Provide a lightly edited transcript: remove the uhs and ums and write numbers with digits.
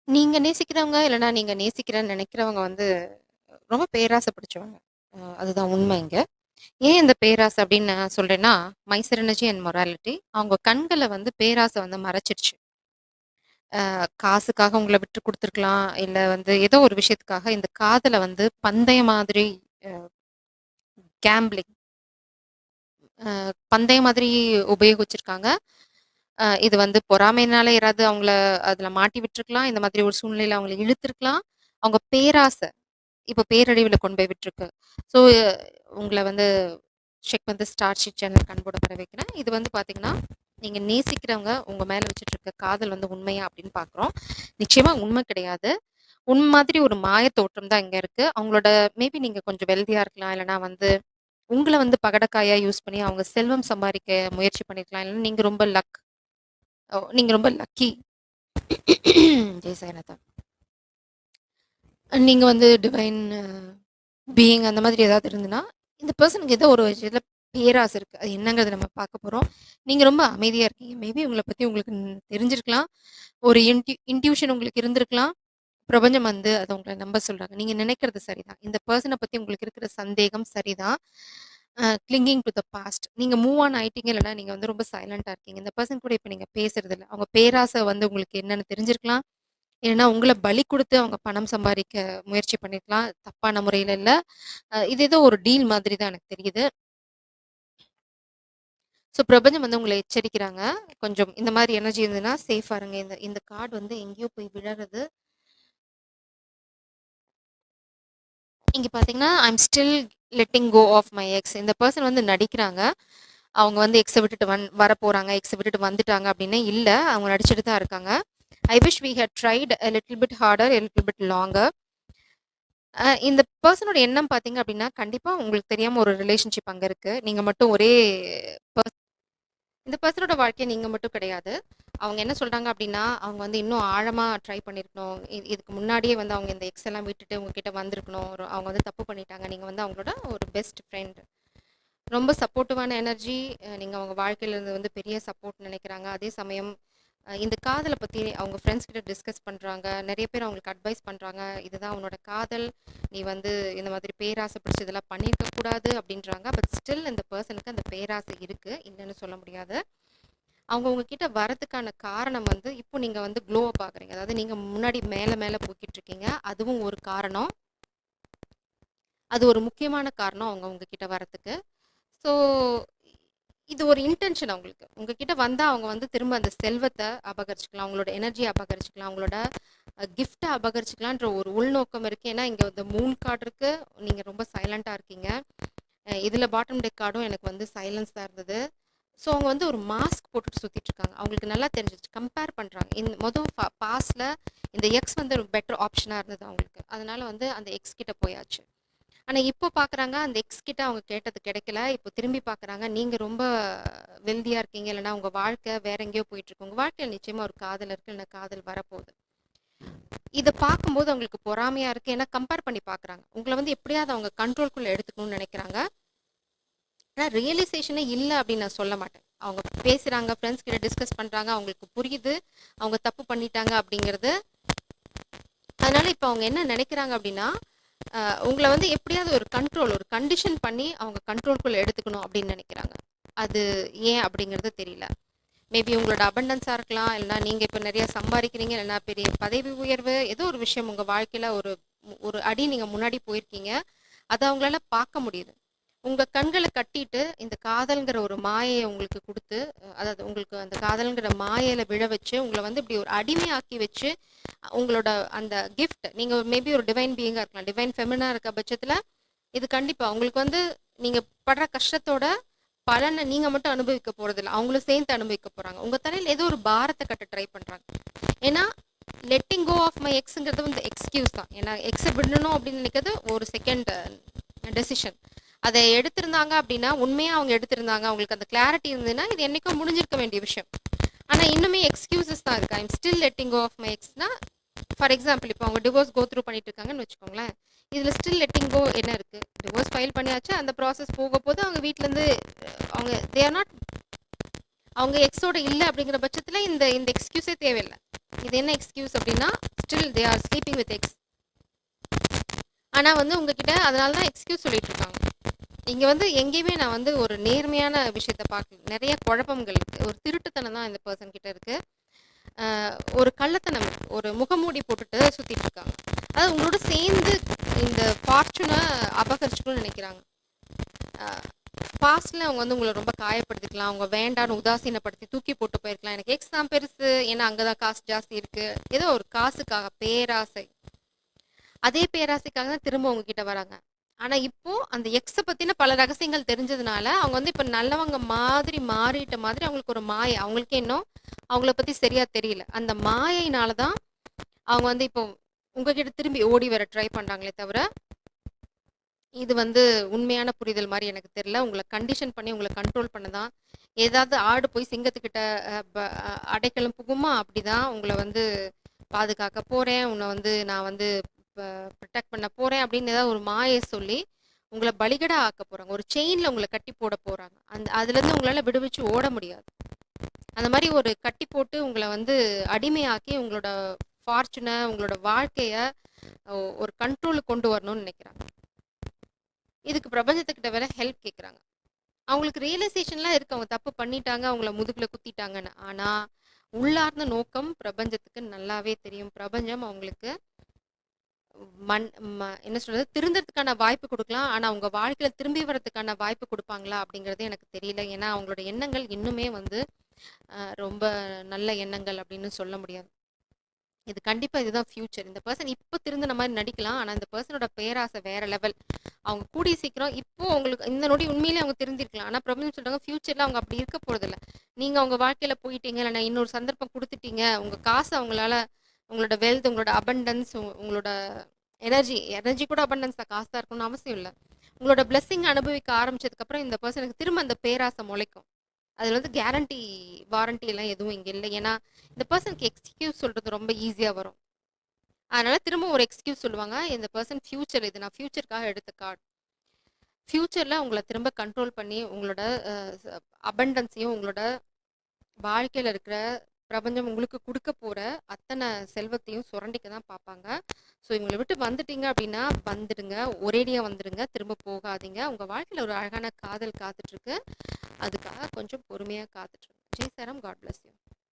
நீங்க நேசிக்கிறவங்க, இல்லன்னா நீங்க நேசிக்கிறேன்னு நெனைக்கிறவங்க வந்து ரொம்ப பேராசை பிடிச்சவங்க. அதுதான் உண்மை இங்க. ஏன் இந்த பேராசை அப்படின்னு நான் சொல்றேன்னா, மைசர் எனர்ஜி அண்ட் மொராலிட்டி அவங்க கண்கள வந்து பேராசை வந்து மறைச்சிருச்சு. காசுக்காக உங்கள விட்டு குடுத்துருக்கலாம். இல்ல வந்து ஏதோ ஒரு விஷயத்துக்காக இந்த காதல வந்து பந்தயம் மாதிரி அ கேம்பிளிங் பந்தயம் மாதிரி உபயோகிச்சிருக்காங்க. இது வந்து பொறாமைனால யாராவது அவங்கள அதுல மாட்டி விட்டுருக்கலாம். இந்த மாதிரி ஒரு சூழ்நிலையில அவங்கள இழுத்துருக்கலாம். அவங்க பேராசை இப்ப பேரழிவுல கொண்டு போய் விட்டுருக்கு. ஸோ உங்கள வந்து செக் வந்து ஸ்டார் ஷீட் சேனல் கண்போட வர வைக்கிறேன். இது வந்து பார்த்தீங்கன்னா, நீங்க நேசிக்கிறவங்க உங்க மேல வச்சுட்டு இருக்க காதல் வந்து உண்மையா அப்படின்னு பார்க்குறோம். நிச்சயமா உண்மை கிடையாது. மாதிரி ஒரு மாய தோற்றம் தான் இங்க இருக்கு. அவங்களோட மேபி நீங்க கொஞ்சம் வெல்தியா இருக்கலாம். இல்லன்னா வந்து உங்கள வந்து பகடைக்காயா யூஸ் பண்ணி அவங்க செல்வம் சம்பாரிக்க முயற்சி பண்ணியிருக்கலாம். இல்லன்னா நீங்க ரொம்ப லக்கி. ஜெய் சாய்நாதா. நீங்க வந்து டிவைன் பீயிங் அந்த மாதிரி ஏதாவது இருந்துன்னா, இந்த பெர்சனுக்கு ஏதோ ஒரு விஷயத்துல பேராசை இருக்கு. அது என்னங்கிறத நம்ம பார்க்க போறோம். நீங்க ரொம்ப அமைதியா இருக்கீங்க. மேபி உங்கள பத்தி உங்களுக்கு தெரிஞ்சிருக்கலாம். ஒரு இன்ட்யூஷன் உங்களுக்கு இருந்திருக்கலாம். பிரபஞ்சம் வந்து அத உங்கள நம்ப சொல்றாங்க. நீங்க நினைக்கிறது சரிதான். இந்த பெர்சன பத்தி உங்களுக்கு இருக்கிற சந்தேகம் சரிதான். Clinging to the past. நீங்க மூவ் ஆன் ஆயிட்டீங்க இல்லன்னா, நீங்க வந்து ரொம்ப சைலன்ட்டா இருக்கீங்க. இந்த பெர்சன் கூட இப்ப நீங்க பேசுறதில்ல. அவங்க பேராசை வந்து உங்களுக்கு என்னன்னு தெரிஞ்சிருக்கலாம். இல்லன்னா உங்கள பலி குடுத்து அவங்க பணம் சம்பாரிக்க முயற்சி பண்ணியிருக்கலாம். தப்பான முறையில இல்ல. இது ஏதோ ஒரு டீல் மாதிரி தான் எனக்கு தெரியுது. ஸோ பிரபஞ்சம் வந்து உங்கள எச்சரிக்கிறாங்க. கொஞ்சம் இந்த மாரி எனர்ஜி இருந்ததுன்னா சேஃபா இருங்க. இந்த இந்த கார்ட் வந்து எங்கேயோ போய் விழறது. இங்க பார்த்தீங்கன்னா, I'm still letting go of my ex. இந்த பெர்சன் வந்து நடிக்கிறாங்க. அவங்க வந்து எக்ஸ விட்டுட்டு வரப்போறாங்க, எக்ஸ விட்டுட்டு வந்துட்டாங்க அப்படின்னு இல்ல. அவங்க நடிச்சுட்டு தான் இருக்காங்க. I wish we had tried a little bit harder, a little bit longer. இந்த பெர்சனோட எண்ணம் பார்த்தீங்க அப்படின்னா, கண்டிப்பா உங்களுக்கு தெரியாம ஒரு ரிலேஷன்ஷிப் அங்க இருக்கு. நீங்க மட்டும் ஒரே இந்த பெர்சனோட வாழ்க்கை நீங்க மட்டும் கிடையாது. அவங்க என்ன சொல்றாங்க அப்படின்னா, அவங்க வந்து இன்னும் ஆழமா ட்ரை பண்ணியிருக்கணும். இதுக்கு முன்னாடியே வந்து அவங்க இந்த எக்ஸ் எல்லாம் விட்டுட்டு உங்ககிட்ட வந்திருக்கணும். அவங்க வந்து தப்பு பண்ணிட்டாங்க. நீங்க வந்து அவங்களோட ஒரு பெஸ்ட் ஃப்ரெண்ட். ரொம்ப சப்போர்ட்டிவான எனர்ஜி. நீங்க அவங்க வாழ்க்கையில இருந்து வந்து பெரிய சப்போர்ட் நினைக்கிறாங்க. அதே சமயம் இந்த காதல பத்தி அவங்க ஃப்ரெண்ட்ஸ் கிட்ட டிஸ்கஸ் பண்றாங்க. நெறைய பேர் அவங்களுக்கு அட்வைஸ் பண்றாங்க. இதுதான் உன்னோட காதல். நீ வந்து இந்த மாதிரி பேராசை பிடிச்சு இதெல்லாம் பண்ணியிருக்க கூடாது அப்படின்றாங்க. பட் ஸ்டில் இந்த பெர்சனுக்கு அந்த பேராசை இருக்கு. இல்லன்னு சொல்ல முடியாது. அவங்க உங்ககிட்ட வரதுக்கான காரணம் வந்து, இப்போ நீங்க வந்து க்ளோ அப் ஆகுறீங்க. அதாவது நீங்க முன்னாடி மேல மேல போய்க்கிட்டு இருக்கீங்க. அதுவும் ஒரு காரணம். அது ஒரு முக்கியமான காரணம் அவங்க உங்ககிட்ட வரதுக்கு. ஸோ இது ஒரு இன்டென்ஷன் அவங்களுக்கு. உங்ககிட்ட வந்தா அவங்க வந்து திரும்ப அந்த செல்வத்த அபகரிச்சுக்கலாம். அவங்களோட எனர்ஜிய அபகரிச்சுக்கலாம். அவங்களோட கிஃப்ட்ட அபகரிச்சுக்கலான்ற ஒரு உள்நோக்கம் இருக்கு. ஏன்னா, இங்க இந்த மூன் கார்ட் இருக்கு. நீங்க ரொம்ப சைலன்ட்டா இருக்கீங்க. இதுல பாட்டம் டெக் கார்டும் எனக்கு வந்து சைலன்ஸ் தான் இருந்தது. ஸோ அவங்க வந்து ஒரு மாஸ்க் போட்டுட்டு சுத்திட்டு இருக்காங்க. அவங்களுக்கு நல்லா தெரிஞ்சிருச்சு. கம்பேர் பண்றாங்க. பாஸ்ட்ல இந்த எக்ஸ் வந்து ஒரு பெட்டர் ஆப்ஷனா இருந்தது அவங்களுக்கு. அதனால வந்து அந்த எக்ஸ் கிட்ட போயாச்சு. ஆனா இப்போ பார்க்குறாங்க, அந்த எக்ஸ் கிட்ட அவங்க கேட்டது கிடைக்கல. இப்போ திரும்பி பார்க்குறாங்க, நீங்க ரொம்ப வெல்தியா இருக்கீங்க. இல்லன்னா உங்க வாழ்க்கை வேற எங்கேயோ போயிட்டுருக்கு. உங்க வாழ்க்கையில நிச்சயமா ஒரு காதல் இருக்கு. இல்ல காதல் வரப்போகுது. இத பார்க்கும்போது அவங்களுக்கு பொறாமையா இருக்கு. ஏன்னா கம்பேர் பண்ணி பார்க்குறாங்க. உங்கள வந்து எப்படியாவது அவங்க கண்ட்ரோல்குள்ள எடுத்துக்கணும்னு நினைக்கிறாங்க. ஆனா ரியலைசேஷனே இல்ல அப்படின்னு நான் சொல்ல மாட்டேன். அவங்க பேசுறாங்க, ஃப்ரெண்ட்ஸ் கிட்ட டிஸ்கஸ் பண்றாங்க. அவங்களுக்கு புரியுது. அவங்க தப்பு பண்ணிட்டாங்க அப்படிங்கிறது. அதனால இப்ப அவங்க என்ன நினைக்கிறாங்க அப்படின்னா, உங்கள வந்து எப்படியாவது ஒரு கண்ட்ரோல், ஒரு கண்டிஷன் பண்ணி அவங்க கண்ட்ரோல்குள்ள எடுத்துக்கணும் அப்படின்னு நினைக்கிறாங்க. அது ஏன் அப்படிங்கிறது தெரியல. மேபி உங்களோட அபண்டன்ஸா இருக்கலாம். இல்லைன்னா நீங்க இப்ப நிறைய சம்பாதிக்கிறீங்க. இல்லைன்னா பெரிய பதவி உயர்வு, ஏதோ ஒரு விஷயம் உங்க வாழ்க்கையில ஒரு ஒரு அடி நீங்க முன்னாடி போயிருக்கீங்க. அத அவங்களால பார்க்க முடியுது. உங்க கண்கள கட்டிட்டு, இந்த காதல்ங்கிற ஒரு மாயைய உங்களுக்கு குடுத்து, அதாவது உங்களுக்கு அந்த காதல்ங்கிற மாயையில விழ வச்சு, உங்கள வந்து இப்படி ஒரு அடிமையாக்கி வச்சு, உங்களோட அந்த கிஃப்ட் நீங்க மேபி ஒரு டிவைன் பீயிங்கா இருக்கலாம். டிவைன் ஃபெமினா இருக்க பட்சத்துல, இது கண்டிப்பா உங்களுக்கு வந்து நீங்க படுற கஷ்டத்தோட பலன நீங்க மட்டும் அனுபவிக்க போறதில்ல. அவங்களும் சேர்ந்து அனுபவிக்க போறாங்க. உங்க தலையில ஏதோ ஒரு பாரத்த கட்ட ட்ரை பண்றாங்க. ஏன்னா, லெட்டிங் கோ ஆஃப் மை எக்ஸ்ங்கிறது வந்து எக்ஸ்கியூஸ் தான். ஏன்னா, எக்ஸ விடணும் அப்படின்னு நினைக்கிறது ஒரு செகண்ட் டெசிஷன். அத எடுத்திருந்தாங்க அப்படின்னா, உண்மையா அவங்க எடுத்திருந்தாங்க, அவங்களுக்கு அந்த கிளாரிட்டி இருந்ததுன்னா, இது என்னைக்கோ முடிஞ்சிருக்க வேண்டிய விஷயம். ஆனா, இன்னுமே எக்ஸ்கியூசஸ் தான் இருக்கு. I'm still letting go of my எக்ஸ்னா, ஃபார் எக்ஸாம்பிள் இப்போ அவங்க டிவோர்ஸ் கோ த்ரூ பண்ணிட்டு இருக்காங்கன்னு வச்சுக்கோங்களேன். இதுல ஸ்டில் லெட்டிங் கோ என்ன இருக்கு? டிவோர்ஸ் ஃபைல் பண்ணியாச்சு. அந்த ப்ராசஸ் போக போது அவங்க வீட்ல இருந்து அவங்க தே ஆர் நாட் அவங்க எக்ஸோட இல்ல அப்படிங்கிற பட்சத்துல இந்த இந்த எக்ஸ்கியூஸே தேவையில்ல. இது என்ன எக்ஸ்கியூஸ் அப்படின்னா, still they are sleeping with X. ஆனா வந்து உங்ககிட்ட அதனால தான் எக்ஸ்கியூஸ் சொல்லிட்டு இருக்காங்க. இங்க வந்து எங்கேயுமே நான் வந்து ஒரு நேர்மையான விஷயத்த பார்க்கல. நெறைய குழப்பங்கள் இருக்கு. ஒரு திருட்டுத்தனம் தான் இந்த பெர்சன் கிட்ட இருக்கு. ஒரு கள்ளத்தனம் இருக்கு. ஒரு முகமூடி போட்டுட்டு சுத்திட்டு இருக்காங்க. அதாவது உங்களோட சேர்ந்து இந்த ஃபார்ச்சூன அபகரிச்சுக்கணும்னு நினைக்கிறாங்க. அ பாஸ்ட்ல அவங்க வந்து உங்கள ரொம்ப காயப்படுத்திக்கலாம். அவங்க வேண்டான்னு உதாசீனப்படுத்தி தூக்கி போட்டு போயிருக்கலாம். எனக்கு எக்ஸ் தான் பெருசு. ஏன்னா அங்க தான் காசு ஜாஸ்தி இருக்கு. ஏதோ ஒரு காசுக்காக பேராசை. அதே பேராசைக்காக தான் திரும்ப உங்ககிட்ட வராங்க. ஆனா இப்போ அந்த எக்ஸ பத்தின பல ரகசியங்கள் தெரிஞ்சதுனால, அவங்க வந்து இப்ப நல்லவங்க மாதிரி மாறிட்ட மாதிரி அவங்களுக்கு ஒரு மாயை. அவங்களுக்கே இன்னும் அவங்கள பத்தி சரியா தெரியல. அந்த மாயையினால தான் அவங்க வந்து இப்போ உங்ககிட்ட திரும்பி ஓடி வர ட்ரை பண்றாங்களே தவிர, இது வந்து உண்மையான புரிதல் மாரி எனக்கு தெரியல. உங்கள கண்டிஷன் பண்ணி உங்கள கண்ட்ரோல் பண்ண தான். ஏதாவது ஆடு போய் சிங்கத்துக்கிட்ட அ ப அ அடைக்கலம் புகுமா? அப்படிதான் உங்கள வந்து பாதுகாக்க போறேன். உன்ன வந்து நான் வந்து ப புரொடெக்ட் பண்ண போறேன் அப்படின்னு ஏதாவது ஒரு மாய சொல்லி, உங்கள பலிகடா ஆக்க போறாங்க. ஒரு செயின்ல உங்கள கட்டி போட போறாங்க. அதுலேருந்து உங்களால விடுவிச்சு ஓட முடியாது. அந்த மாரி ஒரு கட்டி போட்டு உங்கள வந்து அடிமையாக்கி உங்களோட ஃபார்ச்சூன, உங்களோட வாழ்க்கைய ஒரு கண்ட்ரோலுக்கு கொண்டு வரணும்னு நினைக்கிறாங்க. இதுக்கு பிரபஞ்சத்துக்கிட்ட வேற ஹெல்ப் கேட்குறாங்க. அவங்களுக்கு ரியலைசேஷன்லாம் இருக்கு. அவங்க தப்பு பண்ணிட்டாங்க. அவங்கள முதுகுல குத்திட்டாங்கன்னு. ஆனா, உள்ளார்ந்த நோக்கம் பிரபஞ்சத்துக்கு நல்லாவே தெரியும். பிரபஞ்சம் அவங்களுக்கு மன் என்ன சொல்றது? திருந்தறதுக்கான வாய்ப்பு குடுக்கலாம். ஆனா, உங்க வாழ்க்கையில திரும்பி வரதுக்கான வாய்ப்பு குடுப்பாங்களா? அப்படிங்கிறது எனக்கு தெரியல. ஏன்னா, அவங்களோட எண்ணங்கள் இன்னுமே வந்து ரொம்ப நல்ல எண்ணங்கள் அப்படின்னு சொல்ல முடியாது. இது கண்டிப்பா இதுதான் ஃபியூச்சர். இந்த பெர்சன் இப்ப திருந்துன மாரி நடிக்கலாம். ஆனா, இந்த பெர்சனோட பேராசை வேற லெவல். அவங்க கூடிய சீக்கிரம் இப்போ உங்களுக்கு இந்த நொடி உண்மையிலேயே அவங்க திருந்திருக்கலாம். ஆனா பிரபஞ்சம் சொல்றாங்க ஃபியூச்சர்ல அவங்க அப்படி இருக்க போறதில்ல. நீங்க அவங்க வாழ்க்கையில போயிட்டீங்க, இல்லன்னா இன்னொரு சந்தர்ப்பம் குடுத்துட்டீங்க. உங்க காச அவங்களால உங்களோட வெல்த், உங்களோட அபண்டன்ஸ், உங்களோட எனர்ஜி கூட அபண்டன்ஸ் தான். காசு தான் இருக்கணும்னு அவசியம் இல்ல. உங்களோட பிளெஸ்ஸிங் அனுபவிக்க ஆரம்பிச்சதுக்கப்புறம் இந்த பெர்சனுக்கு திரும்ப அந்த பேராசை முளைக்கும். அதுல வந்து கேரண்டி, வாரண்டி எல்லாம் எதுவும் இங்க இல்ல. ஏன்னா, இந்த பெர்சனுக்கு எக்ஸ்கியூஸ் சொல்றது ரொம்ப ஈஸியா வரும். அதனால திரும்ப ஒரு எக்ஸ்கியூஸ் சொல்லுவாங்க. இந்த பெர்சன் ஃபியூச்சர் இது நான் ஃபியூச்சர்க்காக எடுத்த கார்ட். ஃபியூச்சர்ல உங்கள திரும்ப கண்ட்ரோல் பண்ணி, உங்களோட அ ச அபண்டன்ஸையும், உங்களோட வாழ்க்கையில இருக்கிற பிரபஞ்சம் உங்களுக்கு குடுக்க போற அத்தன செல்வத்தையும் சுரண்டிக்க தான் பார்ப்பாங்க. ஸோ இவங்கள விட்டு வந்துட்டீங்க அப்படின்னா, வந்துடுங்க. ஒரேடியா வந்துடுங்க. திரும்ப போகாதீங்க. உங்க வாழ்க்கையில ஒரு அழகான காதல் காத்துட்ருக்கு. அதுக்காக கொஞ்சம் பொறுமையா காத்துட்ருங்க. Jai Sairam. God bless you.